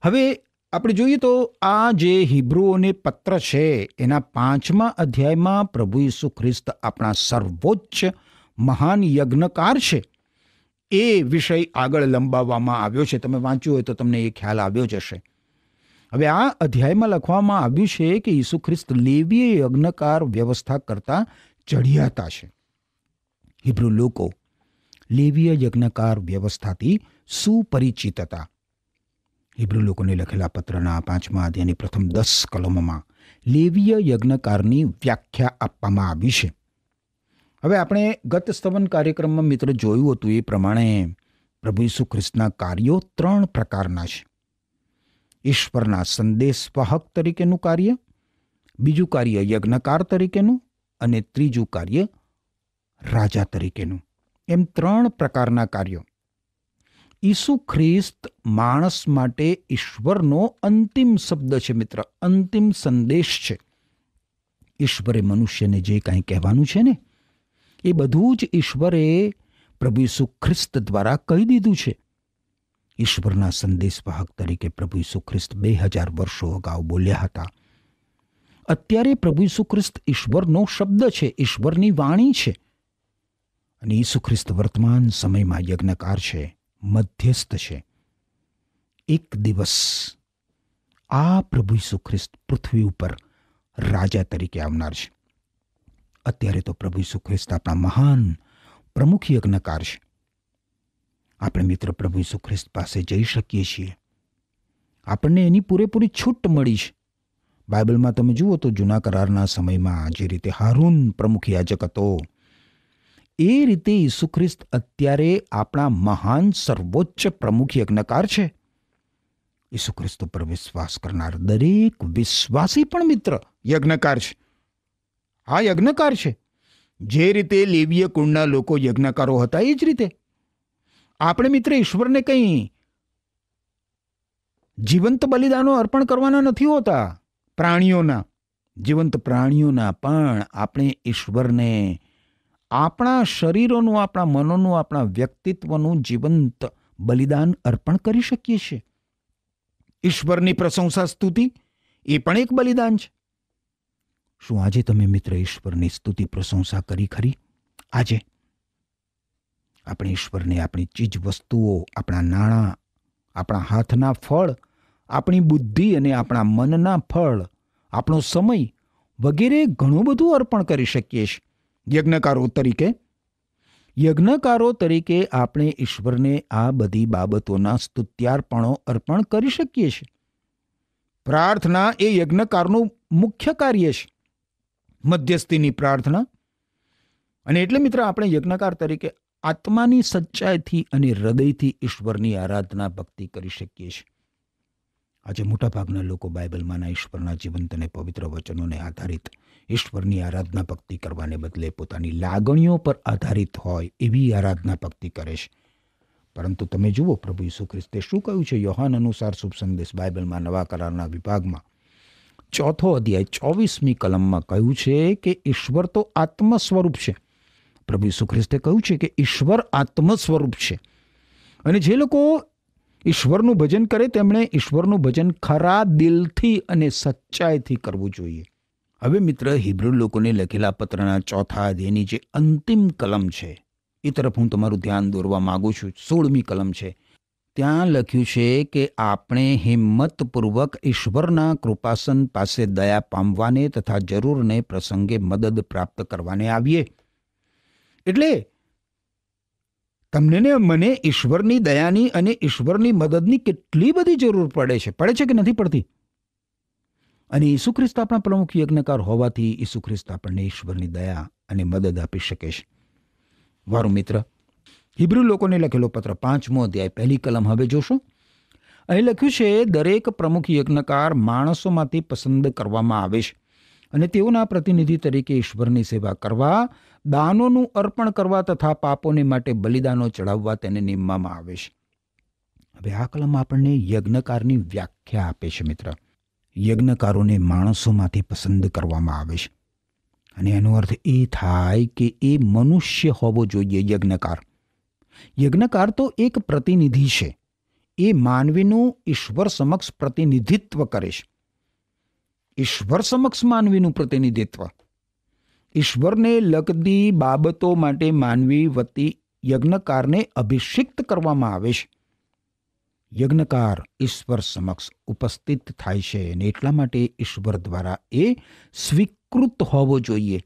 હવે આપણે જોઈએ તો આ જે હિબ્રુઓને પત્ર છે એના 5મા અધ્યાયમાં પ્રભુ ઈસુ ખ્રિસ્ત આપણા સર્વોચ્ચ મહાન યજ્ઞકાર છે એ વિષય આગળ લંબાવવામાં આવ્યો છે. તમે વાંચ્યું હોય તો તમને એ ખ્યાલ આવ્યો જ હશે. હવે આ અધ્યાયમાં લખવામાં આવ્યું છે કે ઈસુ ખ્રિસ્ત લેવીય યજ્ઞકાર વ્યવસ્થા કરતા ચઢિયાતા છે. હિબ્રુ લોકો લેવીય યજ્ઞકાર વ્યવસ્થાથી સુપરિચિત હતા. હિબ્રુ લોકોને લખેલા પત્રના 5મા અધ્યાયની પ્રથમ 10 કલમોમાં લેવીય યજ્ઞકારની વ્યાખ્યા આપવામાં આવી છે. હવે આપણે ગત સ્તવન કાર્યક્રમમાં મિત્ર જોયું હતું એ પ્રમાણે પ્રભુ ઈસુ ખ્રિસ્તના કાર્યો 3 પ્રકારના છે. ઈશ્વરના સંદેશવાહક તરીકેનું કાર્ય, બીજું કાર્ય યજ્ઞકાર તરીકેનું અને ત્રીજું કાર્ય રાજા તરીકેનું. એમ 3 પ્રકારના કાર્યો. ઈસુ ખ્રિસ્ત માણસ માટે ઈશ્વરનો અંતિમ શબ્દ છે મિત્ર, અંતિમ સંદેશ છે. ઈશ્વરે મનુષ્યને જે કાંઈ કહેવાનું છે ને એ બધું જ ઈશ્વરે પ્રભુ ઈસુ ખ્રિસ્ત દ્વારા કહી દીધું છે. ઈશ્વરના સંદેશવાહક તરીકે પ્રભુ ઈસુ ખ્રિસ્ત 2000 વર્ષો અગાઉ બોલ્યા હતા. અત્યારે પ્રભુ ઈસુ ખ્રિસ્ત ઈશ્વરનો શબ્દ છે, ઈશ્વરની વાણી છે. અને ઈસુ ખ્રિસ્ત વર્તમાન સમયમાં યજ્ઞકાર છે, મધ્યસ્થ છે. એક દિવસ આ પ્રભુ ઈસુ ખ્રિસ્ત પૃથ્વી ઉપર રાજા તરીકે આવનાર છે. અત્યારે તો પ્રભુ ઈસુ ખ્રિસ્ત આપણા મહાન પ્રમુખ યજ્ઞકાર છે. આપણે મિત્ર પ્રભુ ઈસુ ખ્રિસ્ત પાસે જઈ શકીએ છીએ. આપણને એની પૂરેપૂરી છૂટ મળી છે. બાઇબલમાં તમે જુઓ તો જૂના કરારના સમયમાં જે રીતે હારૂન પ્રમુખ યાજક હતો એ રીતે ઈસુ ખ્રિસ્ત અત્યારે આપણા મહાન સર્વોચ્ચ પ્રમુખ યજ્ઞકાર છે. ઈસુ ખ્રિસ્ત પર વિશ્વાસ કરનાર દરેક વિશ્વાસી પણ મિત્ર યજ્ઞકાર છે. આ યજ્ઞકાર છે. જે રીતે લેવીય કુળના લોકો યજ્ઞકારો હતા એ જ રીતે આપણે મિત્ર ઈશ્વરને કંઈ જીવંત બલિદાનો અર્પણ કરવાના નથી હોતા. પ્રાણીઓના, જીવંત પ્રાણીઓના, પણ આપણે ઈશ્વરને આપણા શરીરોનું, આપણા મનોનું, આપણા વ્યક્તિત્વનું જીવંત બલિદાન અર્પણ કરી શકીએ છીએ. ઈશ્વરની પ્રશંસા સ્તુતિ એ પણ એક બલિદાન છે. શું આજે તમે મિત્ર ઈશ્વરની સ્તુતિ પ્રશંસા કરી ખરી? આજે આપણે ઈશ્વરને આપણી ચીજ વસ્તુઓ, આપણા નાણાં, આપણા હાથના ફળ, આપણી બુદ્ધિ અને આપણા મનના ફળ, આપણો સમય વગેરે ઘણું બધું અર્પણ કરી શકીએ છીએ. યજ્ઞકારો તરીકે આપણે ઈશ્વરને આ બધી બાબતોના સ્તુત્યાર્પણો અર્પણ કરી શકીએ છીએ. પ્રાર્થના એ યજ્ઞકારનું મુખ્ય કાર્ય છે, મધ્યસ્થીની પ્રાર્થના. અને એટલે મિત્ર આપણે યજ્ઞકાર તરીકે આત્માની સચ્ચાઈથી અને હૃદયથી ઈશ્વરની આરાધના ભક્તિ કરી શકીએ છીએ. આજે મોટાભાગના લોકો બાઇબલમાંના ઈશ્વરના જીવંત અને પવિત્ર વચનોને આધારિત ઈશ્વરની આરાધના ભક્તિ કરવાને બદલે પોતાની લાગણીઓ પર આધારિત હોય એવી આરાધના ભક્તિ કરે છે. પરંતુ તમે જુઓ પ્રભુ ઈસુ ખ્રિસ્તે શું કહ્યું છે? યોહાન અનુસાર શુભ સંદેશ બાઇબલમાં નવા કરારના વિભાગમાં 4 અધ્યાય 24મી કલમમાં કહ્યું છે કે ઈશ્વર તો આત્મ સ્વરૂપ છે. પ્રભુ ઈસુ ખ્રિસ્તે કહ્યું છે કે ઈશ્વર આત્મ સ્વરૂપ છે અને જે લોકો ઈશ્વરનું ભજન કરે તેમણે ઈશ્વરનું ભજન ખરા દિલથી અને સચ્ચાઈથી કરવું જોઈએ. હવે મિત્ર હિબ્રુ લોકોને લખેલા પત્રના 4 અધ્યાયની જે અંતિમ કલમ છે એ તરફ હું તમારું ધ્યાન દોરવા માગું છું. 16મી કલમ છે. ત્યાં લખ્યું છે કે આપણે હિંમતપૂર્વક ઈશ્વરના કૃપાસન પાસે દયા પામવાને તથા જરૂરને પ્રસંગે મદદ પ્રાપ્ત કરવાને આવીએ. એટલે તમને ને મને ઈશ્વરની દયાની અને ઈશ્વરની મદદની કેટલી બધી જરૂર પડે છે કે નથી પડતી? અને ઈસુ ખ્રિસ્ત આપણા પ્રમુખ યજ્ઞકાર હોવાથી ઈસુ ખ્રિસ્ત આપણને ઈશ્વરની દયા અને મદદ આપી શકે છે. વારું મિત્ર, હિબ્રુ લોકોને લખેલો પત્ર 5મો અધ્યાય 1લી કલમ હવે જોશો. અહીં લખ્યું છે, દરેક પ્રમુખ યજ્ઞકાર માણસોમાંથી પસંદ કરવામાં આવે છે અને તેઓના પ્રતિનિધિ તરીકે ઈશ્વરની સેવા કરવા, દાનોનું અર્પણ કરવા તથા પાપોને માટે બલિદાનો ચડાવવા તેને નિમવામાં આવે છે. હવે આ કલમ આપણને યજ્ઞકારની વ્યાખ્યા આપે છે મિત્ર. યજ્ઞકારોને માણસોમાંથી પસંદ કરવામાં આવે છે અને એનો અર્થ એ થાય કે એ મનુષ્ય હોવો જોઈએ. યજ્ઞકાર તો એક પ્રતિનિધિ છે, એ માનવીનું ઈશ્વર સમક્ષ પ્રતિનિધિત્વ કરે છે. ઈશ્વર સમક્ષ માનવીનું પ્રતિનિધિત્વ. ઈશ્વરને લગતી બાબતો માટે માનવી વતી યજ્ઞકારને અભિષિક્ત કરવામાં આવે છે. યજ્ઞકાર ઈશ્વર સમક્ષ ઉપસ્થિત થાય છે અને એટલા માટે ઈશ્વર દ્વારા એ સ્વીકૃત હોવો જોઈએ.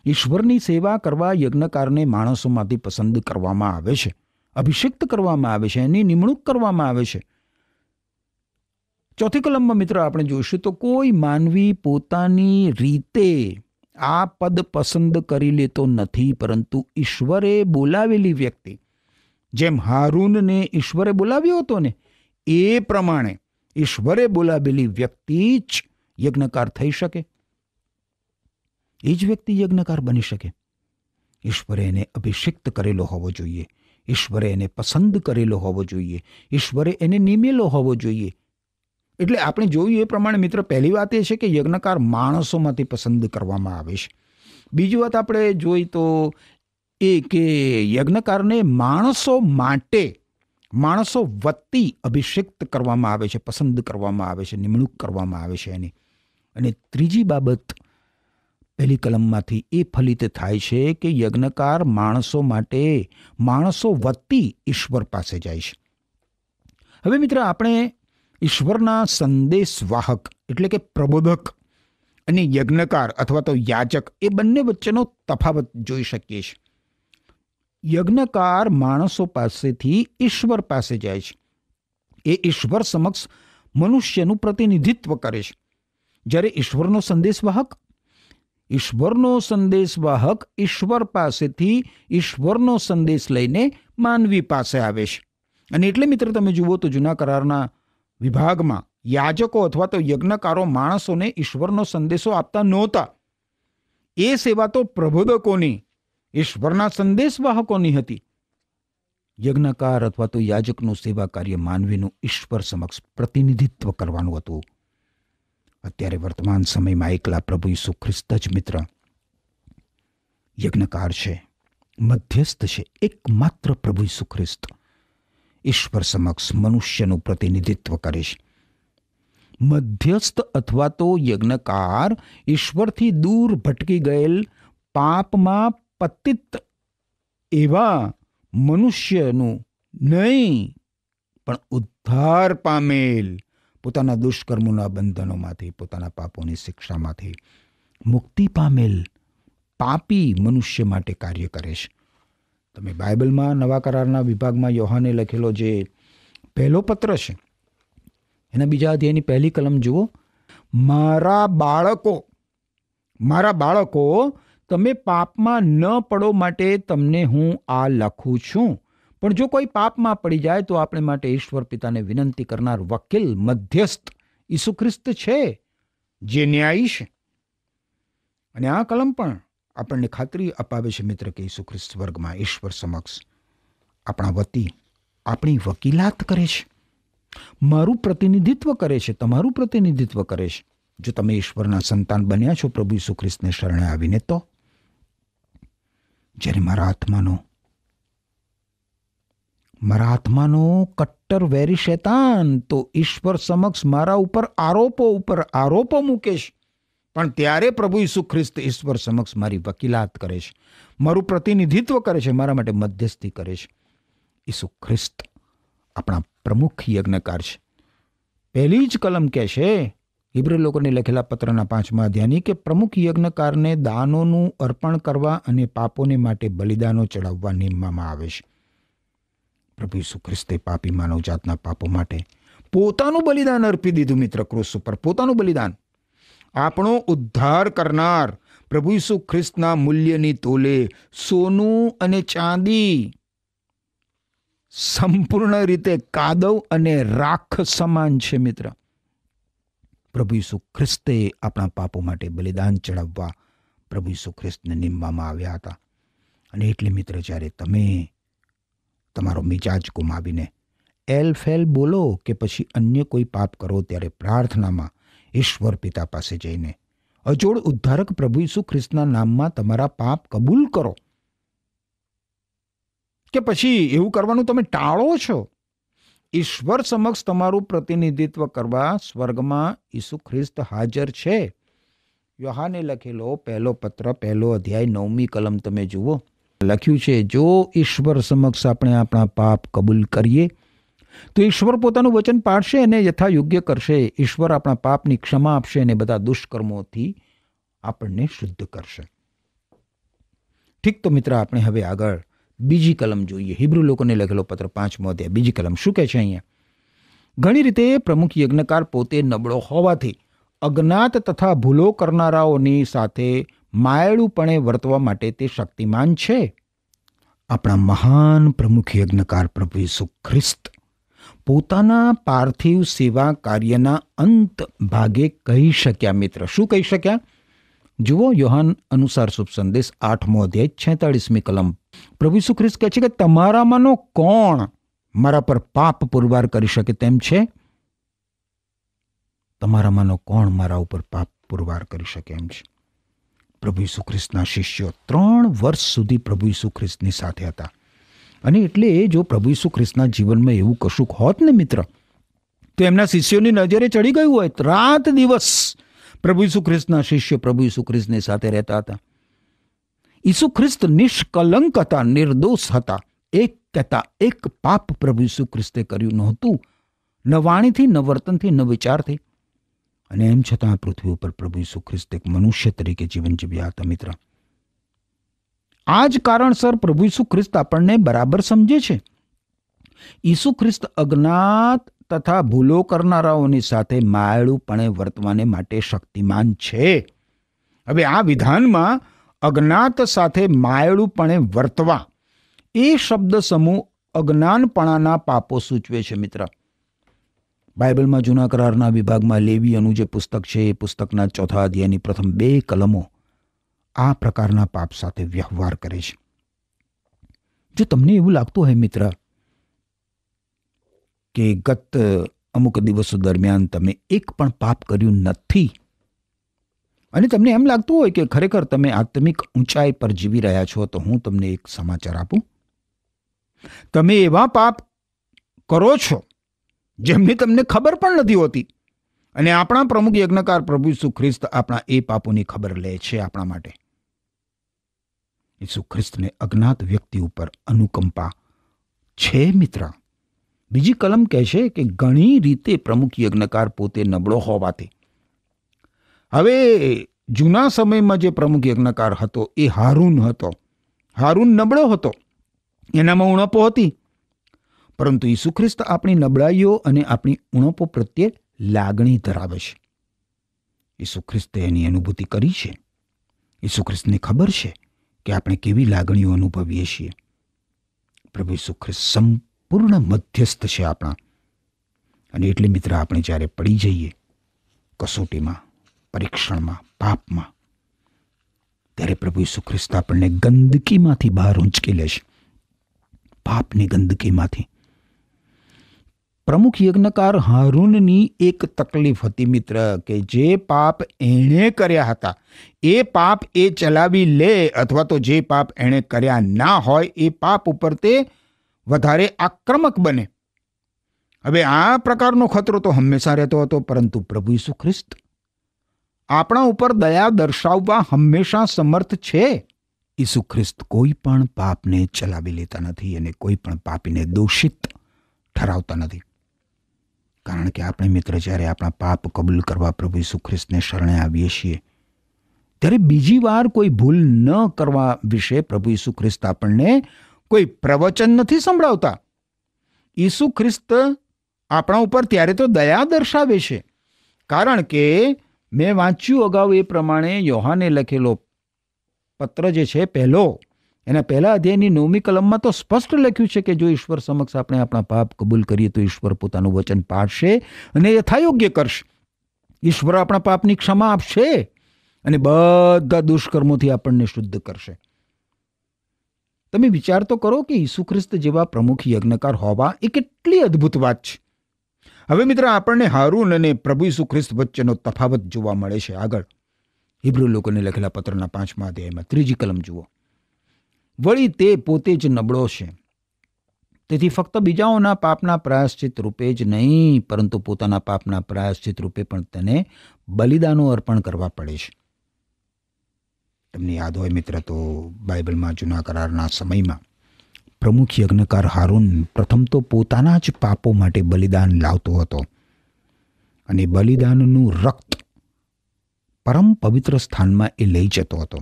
ઈશ્વરની સેવા કરવા યજ્ઞકારને માણસોમાંથી પસંદ કરવામાં આવે છે, અભિષિક્ત કરવામાં આવે છે, એની નિમણૂક કરવામાં આવે છે. ચોથી કલમમાં મિત્રો આપણે જોઈશું તો કોઈ માનવી પોતાની રીતે આ પદ પસંદ કરી લેતો નથી, પરંતુ ઈશ્વરે બોલાવેલી વ્યક્તિ, જેમ હારૂનને ઈશ્વરે બોલાવ્યો હતો ને એ પ્રમાણે ઈશ્વરે બોલાવેલી વ્યક્તિ જ યજ્ઞકાર થઈ શકે. એ જ વ્યક્તિ યજ્ઞકાર બની શકે. ઈશ્વરે એને અભિષિક્ત કરેલો હોવો જોઈએ, ઈશ્વરે એને પસંદ કરેલો હોવો જોઈએ, ઈશ્વરે એને નિમેલો હોવો જોઈએ. એટલે આપણે જોયું એ પ્રમાણે મિત્ર પહેલી વાત એ છે કે યજ્ઞકાર માણસોમાંથી પસંદ કરવામાં આવે છે. બીજી વાત આપણે જોઈ તો એ કે યજ્ઞકારને માણસો માટે, માણસો વતી અભિષિક્ત કરવામાં આવે છે, પસંદ કરવામાં આવે છે, નિમણૂક કરવામાં આવે છે એની. અને ત્રીજી બાબત પહેલી કલમમાંથી એ ફલિત થાય છે કે યજ્ઞકાર માણસો માટે, માણસો વતી ઈશ્વર પાસે જાય છે. હવે મિત્ર આપણે ઈશ્વરના સંદેશવાહક એટલે કે પ્રબોધક અને યજ્ઞકાર અથવા તો યાજક એ બંને વચ્ચેનો તફાવત જોઈ શકીએ છીએ. યજ્ઞકાર માણસો પાસેથી ઈશ્વર પાસે જાય છે. એ ઈશ્વર સમક્ષ મનુષ્યનું પ્રતિનિધિત્વ કરે છે. જ્યારે ઈશ્વરનો સંદેશવાહક ઈશ્વર પાસેથી ઈશ્વરનો સંદેશ લઈને માનવી પાસે આવે છે. અને એટલે મિત્ર તમે જુઓ તો જૂના કરારના વિભાગમાં યાજકો અથવા તો યજ્ઞકારો માણસોને ઈશ્વરનો સંદેશો આપતા નહોતા. એ સેવા તો પ્રબોધકોની, ઈશ્વરના સંદેશવાહકોની હતી. યજ્ઞકાર અથવા તો યાજકનું સેવા કાર્ય માનવીનું ઈશ્વર સમક્ષ પ્રતિનિધિત્વ કરવાનું હતું. અત્યારે વર્તમાન સમયમાં એકલા પ્રભુ ઈસુ ખ્રિસ્ત જ મિત્ર યજ્ઞકાર છે, મધ્યસ્થ છે. એકમાત્ર પ્રભુ ઈસુ ખ્રિસ્ત ઈશ્વર સમક્ષ મનુષ્યનું પ્રતિનિધિત્વ કરે છે. મધ્યસ્થ અથવા તો યજ્ઞકાર ઈશ્વરથી દૂર ભટકી ગયેલ, પાપમાં પતિત એવા મનુષ્યનું નહીં પણ ઉદ્ધાર પામેલ, પોતાના દુષ્કર્મોના બંધનોમાંથી, પોતાના પાપોની શિક્ષામાંથી મુક્તિ પામેલ પાપી મનુષ્ય માટે કાર્ય કરે છે. તમે બાઇબલમાં નવા કરારના વિભાગમાં યોહાને લખેલો જે પહેલો પત્ર છે એના બીજા અધ્યાયની પહેલી કલમ જુઓ. મારા બાળકો તમે પાપમાં ન પડો માટે તમને હું આ લખું છું. પણ જો કોઈ પાપમાં પડી જાય તો આપણે માટે ઈશ્વર પિતાને વિનંતી કરનાર વકીલ, મધ્યસ્થ ઈસુ ખ્રિસ્ત છે, જે ન્યાયી છે. અને આ કલમ પણ આપણને ખાતરી અપાવે છે મિત્ર કે ઈસુ ખ્રિસ્ત વર્ગમાં ઈશ્વર સમક્ષ આપણા વતી આપણી વકીલાત કરે છે, મારું પ્રતિનિધિત્વ કરે છે, તમારું પ્રતિનિધિત્વ કરે છે. જો તમે ઈશ્વરના સંતાન બન્યા છો પ્રભુ ઈસુ ખ્રિસ્તને શરણે આવીને, તો જ્યારે મારા આત્માનો કટ્ટર વેરી શૈતાન તો ઈશ્વર સમક્ષ મારા ઉપર આરોપો મૂકે છે, પણ ત્યારે પ્રભુ ઈસુ ખ્રિસ્ત ઈશ્વર સમક્ષ મારી વકીલાત કરે છે, મારું પ્રતિનિધિત્વ કરે છે, મારા માટે મધ્યસ્થી કરે છે. ઈસુ ખ્રિસ્ત આપણા પ્રમુખ યજ્ઞકાર છે. પહેલી જ કલમ કહે છે હિબ્રી લોકોને લખેલા પત્રના 5મા અધ્યાયની કે પ્રમુખ યજ્ઞકારને દાનોનું અર્પણ કરવા અને પાપોને માટે બલિદાનો ચડાવવા નિમવામાં આવે છે. પ્રભુ ઈસુ ખ્રિસ્તે પાપી માનવજાતના પાપો માટે પોતાનું બલિદાન અર્પી દીધું મિત્ર, ક્રુસ ઉપર પોતાનું બલિદાન. આપણો ઉદ્ધાર કરનાર પ્રભુ ઈસુ ખ્રિસ્તના મૂલ્યની તોલે સોનું અને ચાંદી સંપૂર્ણ રીતે કાદવ અને રાખ સમાન છે મિત્ર. પ્રભુ ઈસુ ખ્રિસ્તે આપણા પાપો માટે બલિદાન ચડાવવા પ્રભુ ઈસુ ખ્રિસ્તને નિમવામાં આવ્યા હતા. અને એટલે મિત્ર જ્યારે તમે તમારો મિજાજ ગુમાવીને એલ ફેલ બોલો કે પછી અન્ય કોઈ પાપ કરો, ત્યારે પ્રાર્થનામાં ઈશ્વર પિતા પાસે જઈને અજોડ ઉદ્ધારક પ્રભુ ઈસુ ખ્રિસ્તના નામમાં તમારા પાપ કબૂલ કરો. કે પછી એવું કરવાનું તમે ટાળો છો, ઈશ્વર સમક્ષ તમારું પ્રતિનિધિત્વ કરવા સ્વર્ગમાં ઈસુ ખ્રિસ્ત હાજર છે. યોહાને લખેલો પહેલો પત્ર 1 અધ્યાય 9મી કલમ તમે જુઓ. લખ્યું છે, જો ઈશ્વર સમક્ષ આપણે આપણા પાપ કબૂલ કરીએ તો ઈશ્વર પોતાનું વચન પાળશે અને યથાયોગ્ય કરશે. ઈશ્વર આપણા પાપની ક્ષમા આપશે અને બધા દુષ્કર્મોથી આપણને શુદ્ધ કરશે. ઠીક, તો મિત્ર, આપણે હવે આગળ બીજી કલમ જોઈએ. હિબ્રુ લોકોને લખેલો પત્ર 5મો અધ્યાય બીજી કલમ શું કહે છે અહીંયા? ઘણી રીતે પ્રમુખ યજ્ઞકાર પોતે નબળો હોવાથી અજ્ઞાત તથા ભૂલો કરનારાઓની સાથે માયળુપણે વર્તવા માટે તે શક્તિમાન છે. આપણા મહાન પ્રમુખ યજ્ઞકાર પ્રભુ ઈસુ ખ્રિસ્ત પોતાના પાર્થિવ સેવા કાર્યના અંત ભાગે કહી શક્યા. મિત્ર, શું કહી શક્યા? જુઓ, યોહાન અનુસાર શુભ સંદેશ 8મો અધ્યાય 46મી કલમ. પ્રભુ ઈસુ ખ્રિસ્ત કહે છે કે તમારામાંનો કોણ મારા પર પાપ પુરવાર કરી શકે તેમ છે? તમારામાંનો કોણ મારા ઉપર પાપ પુરવાર કરી શકે એમ છે? પ્રભુ ઈસુ ખ્રિસ્તના શિષ્યો 3 વર્ષ સુધી પ્રભુ ઈસુ ખ્રિસ્તની સાથે હતા. અને એટલે જો પ્રભુ ઈસુ ખ્રિસ્તના જીવનમાં એવું કશુંક હોત ને મિત્ર, તો એમના શિષ્યોની નજરે ચડી ગયું હોય. રાત દિવસ પ્રભુ ઈસુ ખ્રિસ્તના શિષ્યો પ્રભુ ઈસુ ખ્રિસ્તની સાથે રહેતા હતા. ઈસુ ખ્રિસ્ત નિષ્કલંક હતા, નિર્દોષ હતા. એક કહેતા એક પાપ પ્રભુ ઈસુ ખ્રિસ્તે કર્યું નહોતું, ન વાણીથી, ન વર્તનથી, ન વિચારથી. અને એમ છતાં પૃથ્વી ઉપર પ્રભુ ઈસુ ખ્રિસ્ત એક મનુષ્ય તરીકે જીવન જીવ્યા હતા. મિત્ર, આ જ કારણસર પ્રભુ ઈસુ ખ્રિસ્ત આપણને બરાબર સમજે છે. ઈસુ ખ્રિસ્ત અજ્ઞાત તથા ભૂલો કરનારાઓની સાથે માયાળુપણે વર્તવાને માટે શક્તિમાન છે. હવે આ વિધાનમાં અજ્ઞાત સાથે માયાળુપણે વર્તવા એ શબ્દ સમૂહ અજ્ઞાનપણાના પાપો સૂચવે છે. મિત્ર, બાઇબલમાં જૂના કરારના વિભાગમાં લેવીયનું જે પુસ્તક છે એ પુસ્તકના 4થા અધ્યાયની પ્રથમ 2 કલમો આ પ્રકારના પાપ સાથે વ્યવહાર કરે છે. જો તમને એવું લાગતું હોય મિત્ર કે ગત અમુક દિવસો દરમિયાન તમે એક પણ પાપ કર્યું નથી અને તમને એમ લાગતું હોય કે ખરેખર તમે આત્મિક ઊંચાઈ પર જીવી રહ્યા છો, તો હું તમને એક સમાચાર આપું. તમે એવા પાપ કરો છો જેમની તમને ખબર પણ નથી હોતી, અને આપણા પ્રમુખ યજ્ઞકાર પ્રભુ ઈસુ ખ્રિસ્ત આપણા એ પાપોની ખબર લે છે આપણા માટે. ઈસુ ખ્રિસ્તને અજ્ઞાત વ્યક્તિ ઉપર અનુકંપા છે. મિત્ર, બીજી કલમ કહે છે કે ઘણી રીતે પ્રમુખ યજ્ઞકાર પોતે નબળો હોવાથી. હવે જૂના સમયમાં જે પ્રમુખ યજ્ઞકાર હતો એ હારૂન હતો. હારૂન નબળો હતો, એનામાં ઉણપો હતી. પરંતુ ઈસુ ખ્રિસ્ત આપણી નબળાઈઓ અને આપણી ઉણપો પ્રત્યે લાગણી ધરાવે છે. ઈસુ ખ્રિસ્તે એની અનુભૂતિ કરી છે. ઈસુ ખ્રિસ્તને ખબર છે કે આપણે કેવી લાગણીઓ અનુભવીએ છીએ. પ્રભુ ઈસુ ખ્રિસ્ત સંપૂર્ણ મધ્યસ્થ છે આપણા. અને એટલે મિત્ર, આપણે જ્યારે પડી જઈએ કસોટીમાં, પરીક્ષણમાં, પાપમાં, ત્યારે પ્રભુ ઈસુ ખ્રિસ્ત આપણને ગંદકીમાંથી બહાર ઊંચકી લે છે, પાપની ગંદકીમાંથી. પ્રમુખ યજ્ઞકાર હારૂનની એક તકલીફ હતી મિત્ર, કે જે પાપ એણે કર્યા હતા એ પાપ એ ચલાવી લે, અથવા તો જે પાપ એણે કર્યા ના હોય એ પાપ ઉપર તે વધારે આક્રમક બને. હવે આ પ્રકારનો ખતરો તો હંમેશા રહેતો હતો, પરંતુ પ્રભુ ઈસુ ખ્રિસ્ત આપણા ઉપર દયા દર્શાવવા હંમેશા સમર્થ છે. ઈસુ ખ્રિસ્ત કોઈ પણ પાપને ચલાવી લેતા નથી અને કોઈ પણ પાપીને દોષિત ઠરાવતા નથી. કારણ કે આપણે મિત્ર જ્યારે આપણા પાપ કબૂલ કરવા પ્રભુ ઈસુ ખ્રિસ્તને શરણે આવીએ છીએ, ત્યારે બીજી વાર કોઈ ભૂલ ન કરવા વિશે પ્રભુ ઈસુ ખ્રિસ્ત આપણને કોઈ પ્રવચન નથી સંભળાવતા. ઈસુ ખ્રિસ્ત આપણા ઉપર ત્યારે તો દયા દર્શાવે છે, કારણ કે મેં વાંચ્યું અગાઉ એ પ્રમાણે યોહાને લખેલો પત્ર જે છે પહેલો, એના 1 અધ્યાયની 9મી કલમમાં તો સ્પષ્ટ લખ્યું છે કે જો ઈશ્વર સમક્ષ આપણે આપણા પાપ કબૂલ કરીએ તો ઈશ્વર પોતાનું વચન પાળશે અને યથાયોગ્ય કરશે. ઈશ્વર આપણા પાપની ક્ષમા આપશે અને બધા દુષ્કર્મોથી આપણને શુદ્ધ કરશે. તમે વિચાર તો કરો કે ઈસુ ખ્રિસ્ત જેવા પ્રમુખ યજ્ઞકાર હોવા એ કેટલી અદ્ભુત વાત છે. હવે મિત્ર, આપણને હારૂન અને પ્રભુ ઈસુ ખ્રિસ્ત વચ્ચેનો તફાવત જોવા મળે છે. આગળ હિબ્રુ લોકોને લખેલા પત્રના 5મા અધ્યાયમાં 3જી કલમ જુઓ. વળી તે પોતે જ નબળો છે, તેથી ફક્ત બીજાઓના પાપના પ્રાયશ્ચિત રૂપે જ નહીં, પરંતુ પોતાના પાપના પ્રાયશ્ચિત રૂપે પણ તેને બલિદાનો અર્પણ કરવા પડે છે. તમને યાદ હોય મિત્ર, તો બાઇબલમાં જૂના કરારના સમયમાં પ્રમુખ યજ્ઞકાર હારૂન પ્રથમ તો પોતાના જ પાપો માટે બલિદાન લાવતો હતો, અને બલિદાનનું રક્ત પરમ પવિત્ર સ્થાનમાં એ લઈ જતો હતો.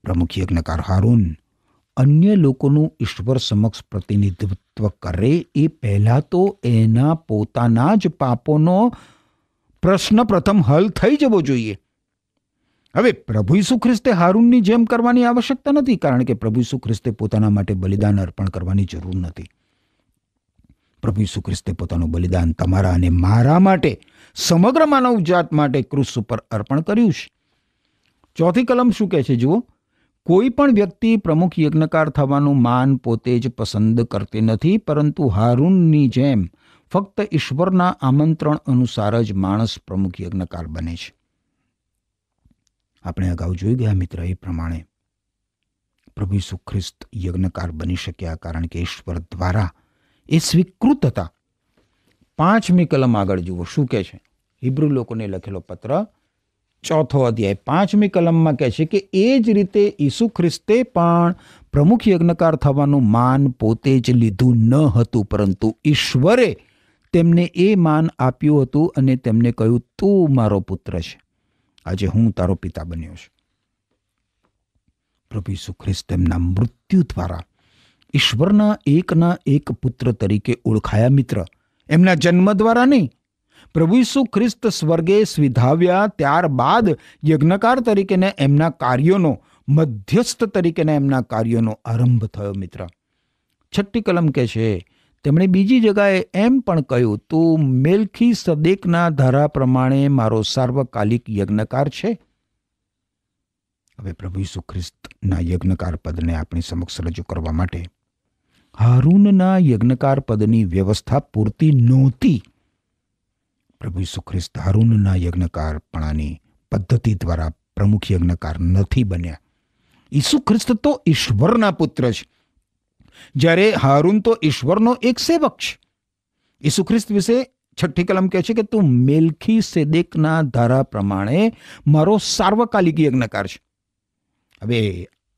પ્રમુખ યજ્ઞકાર હારૂન અન્ય લોકોનું ઈશ્વર સમક્ષ પ્રતિનિધિત્વ કરે એ પહેલાં તો એના પોતાના જ પાપોનો પ્રશ્ન પ્રથમ હલ થઈ જવો જોઈએ. હવે પ્રભુ ઈસુ ખ્રિસ્તે હારૂનની જેમ કરવાની આવશ્યકતા નથી, કારણ કે પ્રભુ ઈસુ ખ્રિસ્તે પોતાના માટે બલિદાન અર્પણ કરવાની જરૂર નથી. પ્રભુ ઈસુ ખ્રિસ્તે પોતાનું બલિદાન તમારા અને મારા માટે, સમગ્ર માનવજાત માટે ક્રૂસ ઉપર અર્પણ કર્યું છે. ચોથી કલમ શું કહે છે જુઓ, કોઈ પણ વ્યક્તિ પ્રમુખ યજ્ઞકાર થવાનું માન પોતે જ પસંદ કરતી નથી, પરંતુ હારૂનની જેમ ફક્ત ઈશ્વરના આમંત્રણ અનુસાર જ માણસ પ્રમુખ યજ્ઞકાર બને છે. આપણે અગાઉ જોઈ ગયા મિત્ર, એ પ્રમાણે પ્રભુ ઈસુ ખ્રિસ્ત યજ્ઞકાર બની શક્યા કારણ કે ઈશ્વર દ્વારા એ સ્વીકૃત હતા. 5મી કલમ આગળ જુઓ શું કહે છે. હિબ્રુ લોકોને લખેલો પત્ર 4થો અધ્યાય 5મી કલમમાં કહે છે કે એ જ રીતે ઈસુ ખ્રિસ્તે પણ પ્રમુખ યજ્ઞકાર થવાનું માન પોતે જ લીધું ન હતું, પરંતુ ઈશ્વરે તેમને એ માન આપ્યું હતું અને તેમને કહ્યું, તું મારો પુત્ર છે, આજે હું તારો પિતા બન્યો છું. પ્રભુ ઈસુ ખ્રિસ્ત તેમના મૃત્યુ દ્વારા ઈશ્વરના એકના એક પુત્ર તરીકે ઓળખાયા મિત્ર. એમના જન્મ દ્વારા નહીં. પ્રભુ ઈસુ ખ્રિસ્ત સ્વર્ગે સ્વીધાવ્યા ત્યારબાદ યજ્ઞકાર તરીકેને એમના કાર્યોનો, મધ્યસ્થ તરીકેના એમના કાર્યોનો આરંભ થયો મિત્ર. 6ઠ્ઠી કલમ કહે છે, તેમણે બીજી જગાએ એમ પણ કહ્યું, તું મેલ્ખીસદેકના ધારા પ્રમાણે મારો સાર્વકાલિક યજ્ઞકાર છે. હવે પ્રભુ ઈસુ ખ્રિસ્તના યજ્ઞકાર પદને આપણી સમક્ષ રજૂ કરવા માટે હારૂનના યજ્ઞકાર પદની વ્યવસ્થા પૂરતી નહોતી. પ્રભુ ઈસુ ખ્રિસ્ત હારૂનના યજ્ઞકારપણાની પદ્ધતિ દ્વારા પ્રમુખ યજ્ઞકાર નથી બન્યા. ઈસુ ખ્રિસ્ત તો ઈશ્વરના પુત્ર છે, જ્યારે હારૂન તો ઈશ્વરનો એક સેવક છે. ઈસુ ખ્રિસ્ત વિશે 6ઠ્ઠી કલમ કહે છે કે તું મેલ્ખીસેદેકના ધારા પ્રમાણે મારો સાર્વકાલિક યજ્ઞકાર છે. હવે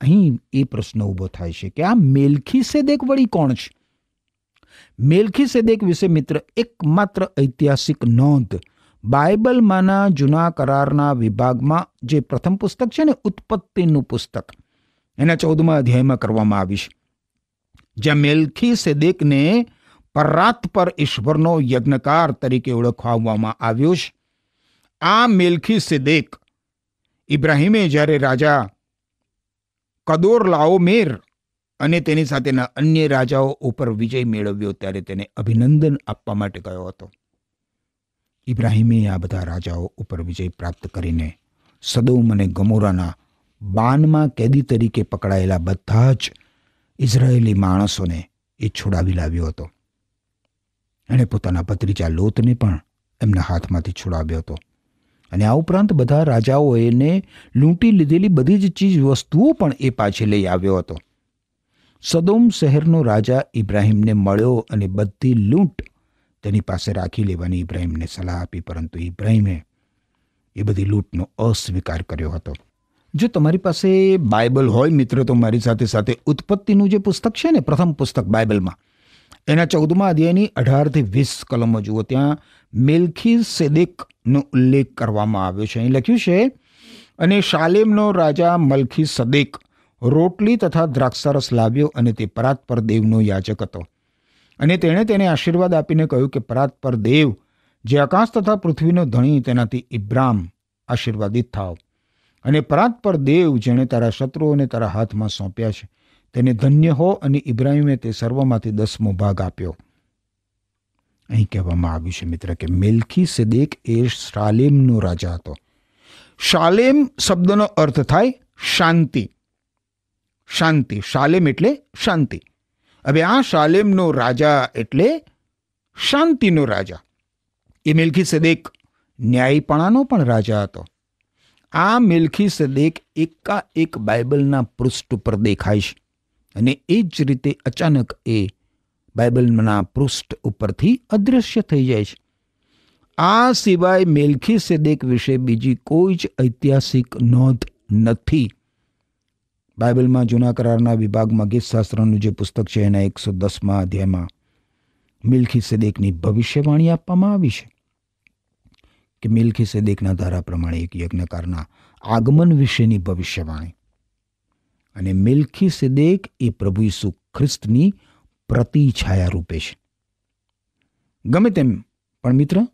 અહીં એ પ્રશ્ન ઊભો થાય છે કે આ મેલ્ખીસેદેક વળી કોણ છે? મેલ્ખીસેદેક વિશે મિત્ર એકમાત્ર ઐતિહાસિક નોંધ બાઇબલમાંના જૂના કરારના વિભાગમાં જે પ્રથમ પુસ્તક છે ને, ઉત્પત્તિનું પુસ્તક, એના 14મા અધ્યાયમાં કરવામાં આવી છે, જ્યાં મેલ્ખીસેદેકને પરાત પર ઈશ્વરનો યજ્ઞકાર તરીકે ઓળખવામાં આવ્યો છે. આ મેલ્ખીસેદેક ઇબ્રાહીમે જ્યારે રાજા કદોરલાઓમેર અને તેની સાથેના અન્ય રાજાઓ ઉપર વિજય મેળવ્યો ત્યારે તેને અભિનંદન આપવા માટે ગયો હતો. ઇબ્રાહીમે આ બધા રાજાઓ ઉપર વિજય પ્રાપ્ત કરીને સદોમ અને ગમોરાના બાનમાં કેદી તરીકે પકડાયેલા બધા જ ઇઝરાયેલી માણસોને એ છોડાવી લાવ્યો હતો. એણે પોતાના ભત્રીજા લોતને પણ એમના હાથમાંથી છોડાવ્યો હતો. અને આ ઉપરાંત બધા રાજાઓ એને લૂંટી લીધેલી બધી જ ચીજ વસ્તુઓ પણ એ પાછી લઈ આવ્યો હતો. સદોમ શહેરનો રાજા ઇબ્રાહીમને મળ્યો અને બધી લૂંટ તેની પાસે રાખી લેવાની ઇબ્રાહીમને સલાહ આપી, પરંતુ ઇબ્રાહીમે એ બધી લૂંટનો અસ્વીકાર કર્યો હતો. જો તમારી પાસે બાઇબલ હોય મિત્ર, તો મારી સાથે સાથે ઉત્પત્તિનું જે પુસ્તક છે ને, પ્રથમ પુસ્તક બાઇબલમાં, એના 14મા અધ્યાયની 18 થી 20 કલમો જુઓ. ત્યાં મેલ્ખીસેદેકનો ઉલ્લેખ કરવામાં આવ્યો છે. અહીં લખ્યું છે, અને શાલેમનો રાજા મલ્ખીસદેક રોટલી તથા દ્રાક્ષારસ લાવ્યો, અને તે પરાત પર દેવનો યાજક હતો. અને તેણે તેને આશીર્વાદ આપીને કહ્યું કે પરાત પર દેવ, જે આકાશ તથા પૃથ્વીનો ધણી, તેનાથી ઇબ્રામ આશીર્વાદિત થાવ. અને પરાત પર દેવ, જેણે તારા શત્રુઓને તારા હાથમાં સોંપ્યા છે, તેને ધન્ય હો. અને ઇબ્રાહીમે તે સર્વમાંથી 10મો ભાગ આપ્યો. અહીં કહેવામાં આવ્યું છે મિત્ર કે મેલ્ખીસેદેક એ શાલેમનો રાજા હતો. શાલેમ શબ્દનો અર્થ થાય શાંતિ. શાંતિ, શાલેમ એટલે શાંતિ. હવે આ શાલેમનો રાજા એટલે શાંતિનો રાજા. એ મેલ્ખીસેદેક ન્યાયપણાનો પણ રાજા હતો. આ મેલ્ખીસેદેક એકાએક બાઇબલના પૃષ્ઠ ઉપર દેખાય છે, અને એ જ રીતે અચાનક એ બાઇબલના પૃષ્ઠ ઉપરથી અદૃશ્ય થઈ જાય છે. આ સિવાય મેલ્ખીસેદેક વિશે બીજી કોઈ જ ઐતિહાસિક નોંધ નથી. બાઇબલમાં જૂના કરારના વિભાગમાં ગીતશાસ્ત્રનું જે પુસ્તક છે એના 110મા અધ્યાયમાં મેલ્ખીસેદેકની ભવિષ્યવાણી આપવામાં આવી છે કે મેલ્ખીસેદેકના ધારા પ્રમાણે એક યજ્ઞકારના આગમન વિશેની ભવિષ્યવાણી. અને મેલ્ખીસેદેક એ પ્રભુ ઈસુ ખ્રિસ્તની પ્રતિછાયા રૂપે છે. ગમે તેમ પણ મિત્ર,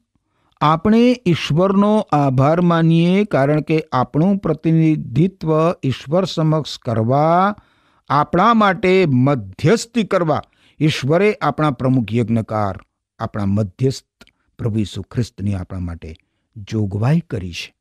આપણે ઈશ્વરનો આભાર માનીએ, કારણ કે આપણું પ્રતિનિધિત્વ ઈશ્વર સમક્ષ કરવા, આપણા માટે મધ્યસ્થી કરવા ઈશ્વરે આપણા પ્રમુખ યજ્ઞકાર, આપણા મધ્યસ્થ પ્રભુ ઈસુ ખ્રિસ્તની આપણા માટે જોગવાઈ કરી છે.